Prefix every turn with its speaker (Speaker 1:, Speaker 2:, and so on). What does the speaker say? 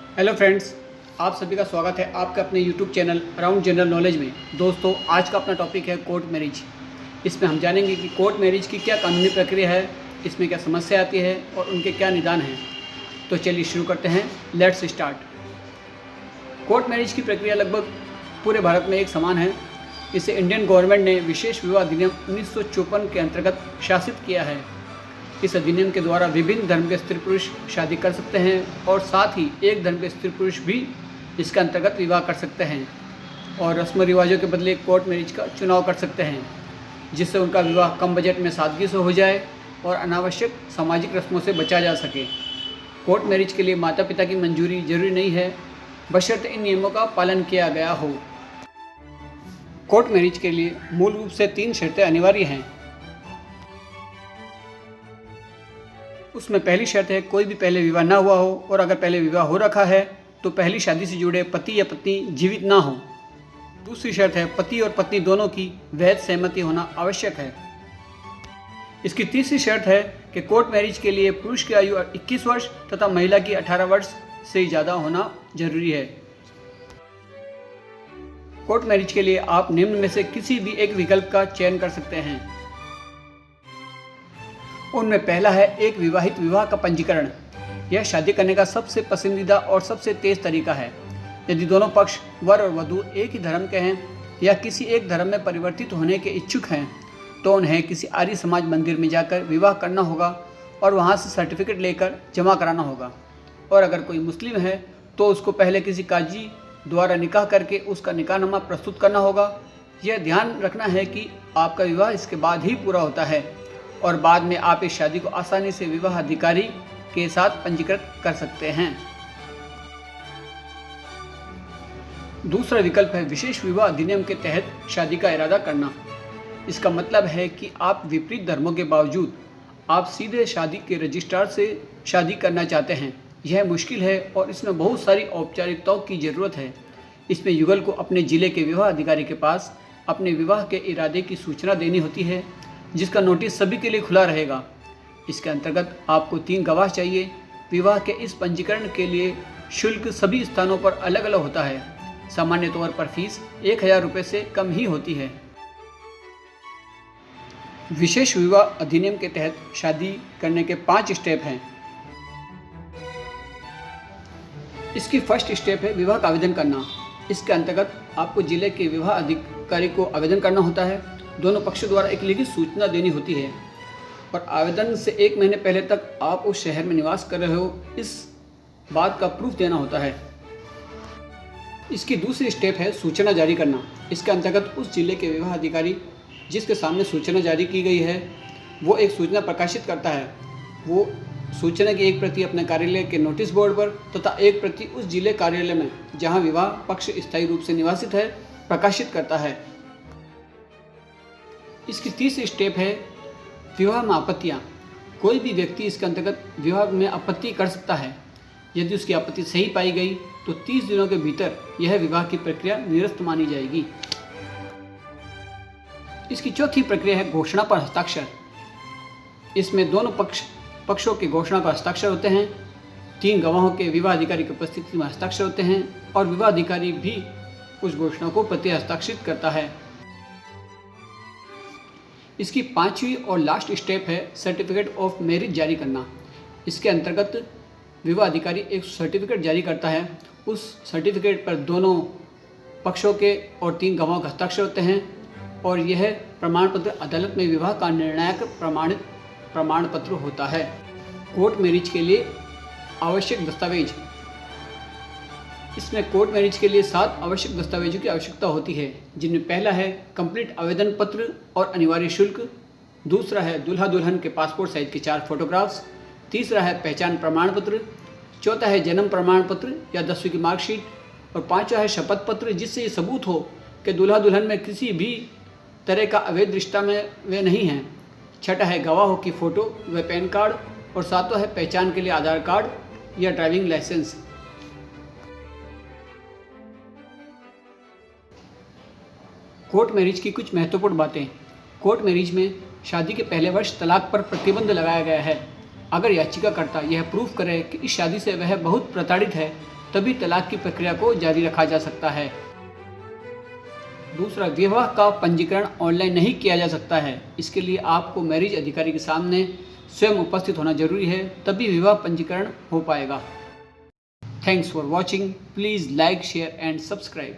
Speaker 1: Hello friends, आप सभी का स्वागत है आपके अपने YouTube channel around general knowledge में। दोस्तों, आज का अपना टॉपिक है कोर्ट मैरिज। इसमें हम जानेंगे कि कोर्ट मैरिज की क्या कानूनी प्रक्रिया है, इसमें क्या समस्या आती है और उनके क्या निदान हैं। तो चलिए शुरू करते हैं। Let's start. कोर्ट मैरिज की प्रक्रिया लगभग पूरे भारत में एक समान है। इसे इंडियन गवर्नमेंट ने विशेष विवाह अधिनियम 1954 के अंतर्गत शासित किया है। इस अधिनियम के द्वारा विभिन्न धर्म के स्त्री पुरुष शादी कर सकते हैं और साथ ही एक धर्म के स्त्री पुरुष भी इसके अंतर्गत विवाह कर सकते हैं और रस्म रिवाजों के बदले कोर्ट मैरिज का चुनाव कर सकते हैं, जिससे उनका विवाह कम बजट में सादगी से हो जाए और अनावश्यक सामाजिक रस्मों से बचा जा सके। कोर्ट मैरिज के लिए माता पिता की मंजूरी जरूरी नहीं है, बशर्ते इन नियमों का पालन किया गया हो। कोर्ट मैरिज के लिए मूल रूप से 3 शर्तें अनिवार्य हैं। उसमें पहली शर्त है कोई भी पहले विवाह ना हुआ हो, और अगर पहले विवाह हो रखा है तो पहली शादी से जुड़े पति या पत्नी जीवित ना हो। दूसरी शर्त है पति और पत्नी दोनों की वैध सहमति होना आवश्यक है। इसकी तीसरी शर्त है कि कोर्ट मैरिज के लिए पुरुष की आयु 21 वर्ष तथा महिला की 18 वर्ष से ज़्यादा होना जरूरी है। कोर्ट मैरिज के लिए आप निम्न में से किसी भी एक विकल्प का चयन कर सकते हैं। उनमें पहला है एक विवाहित विवाह का पंजीकरण। यह शादी करने का सबसे पसंदीदा और सबसे तेज तरीका है। यदि दोनों पक्ष वर और वधू एक ही धर्म के हैं या किसी एक धर्म में परिवर्तित होने के इच्छुक हैं तो उन्हें किसी आर्य समाज मंदिर में जाकर विवाह करना होगा और वहां से सर्टिफिकेट लेकर जमा कराना होगा। और अगर कोई मुस्लिम है तो उसको पहले किसी काजी द्वारा निकाह करके उसका निकाहनामा प्रस्तुत करना होगा। यह ध्यान रखना है कि आपका विवाह इसके बाद ही पूरा होता है और बाद में आप इस शादी को आसानी से विवाह अधिकारी के साथ पंजीकृत कर सकते हैं। दूसरा विकल्प है विशेष विवाह अधिनियम के तहत शादी का इरादा करना। इसका मतलब है कि आप विपरीत धर्मों के बावजूद आप सीधे शादी के रजिस्ट्रार से शादी करना चाहते हैं। यह मुश्किल है और इसमें बहुत सारी औपचारिकताओं की ज़रूरत है। इसमें युगल को अपने जिले के विवाह अधिकारी के पास अपने विवाह के इरादे की सूचना देनी होती है, जिसका नोटिस सभी के लिए खुला रहेगा। इसके अंतर्गत आपको 3 गवाह चाहिए। विवाह के इस पंजीकरण के लिए शुल्क सभी स्थानों पर अलग अलग होता है। सामान्य तौर पर फीस 1000 रुपये से कम ही होती है। विशेष विवाह अधिनियम के तहत शादी करने के 5 स्टेप हैं। इसकी फर्स्ट स्टेप है विवाह का आवेदन करना। इसके अंतर्गत आपको जिले के विवाह अधिकारी को आवेदन करना होता है। दोनों पक्षों द्वारा एक लिखित सूचना देनी होती है और आवेदन से 1 महीने पहले तक आप उस शहर में निवास कर रहे हो, इस बात का प्रूफ देना होता है। इसकी दूसरी स्टेप है सूचना जारी करना। इसके अंतर्गत उस जिले के विवाह अधिकारी जिसके सामने सूचना जारी की गई है वो एक सूचना प्रकाशित करता है। वो सूचना की एक प्रति अपने कार्यालय के नोटिस बोर्ड पर तथा एक प्रति उस जिले कार्यालय में जहां विवाह पक्ष स्थायी रूप से निवासित है प्रकाशित करता है। इसकी तीसरी स्टेप है विवाह में आपत्तियाँ। कोई भी व्यक्ति इसके अंतर्गत विवाह में आपत्ति कर सकता है। यदि उसकी आपत्ति सही पाई गई तो 30 दिनों के भीतर यह विवाह की प्रक्रिया निरस्त मानी जाएगी। इसकी चौथी प्रक्रिया है घोषणा पर हस्ताक्षर। इसमें दोनों पक्षों के घोषणा पर हस्ताक्षर होते हैं। 3 गवाहों के विवाह अधिकारी की उपस्थिति में हस्ताक्षर होते हैं और विवाह अधिकारी भी उस घोषणा को प्रति हस्ताक्षरित करता है। इसकी 5वीं और लास्ट स्टेप है सर्टिफिकेट ऑफ मैरिज जारी करना। इसके अंतर्गत विवाह अधिकारी एक सर्टिफिकेट जारी करता है। उस सर्टिफिकेट पर दोनों पक्षों के और 3 गवाहों का हस्ताक्षर होते हैं और यह प्रमाण पत्र अदालत में विवाह का निर्णायक प्रमाण पत्र होता है। कोर्ट मैरिज के लिए आवश्यक दस्तावेज। इसमें कोर्ट मैरिज के लिए 7 आवश्यक दस्तावेजों की आवश्यकता होती है, जिनमें पहला है कंप्लीट आवेदन पत्र और अनिवार्य शुल्क। दूसरा है दूल्हा दुल्हन के पासपोर्ट साइज के 4 फोटोग्राफ्स। तीसरा है पहचान प्रमाण पत्र। चौथा है जन्म प्रमाण पत्र या 10वीं की मार्कशीट। और 5वां है शपथ पत्र, जिससे ये सबूत हो कि दूल्हा दुल्हन में किसी भी तरह का अवैध रिश्ता में वे नहीं हैं। छठा है गवाहों की फ़ोटो व पैन कार्ड। और 7वां है पहचान के लिए आधार कार्ड या ड्राइविंग लाइसेंस। कोर्ट मैरिज की कुछ महत्वपूर्ण बातें। कोर्ट मैरिज में शादी के पहले वर्ष तलाक पर प्रतिबंध लगाया गया है। अगर याचिकाकर्ता यह प्रूफ करे कि इस शादी से वह बहुत प्रताड़ित है तभी तलाक की प्रक्रिया को जारी रखा जा सकता है। दूसरा, विवाह का पंजीकरण ऑनलाइन नहीं किया जा सकता है। इसके लिए आपको मैरिज अधिकारी के सामने स्वयं उपस्थित होना जरूरी है, तभी विवाह पंजीकरण हो पाएगा। Thanks for watching. Please like, share and subscribe.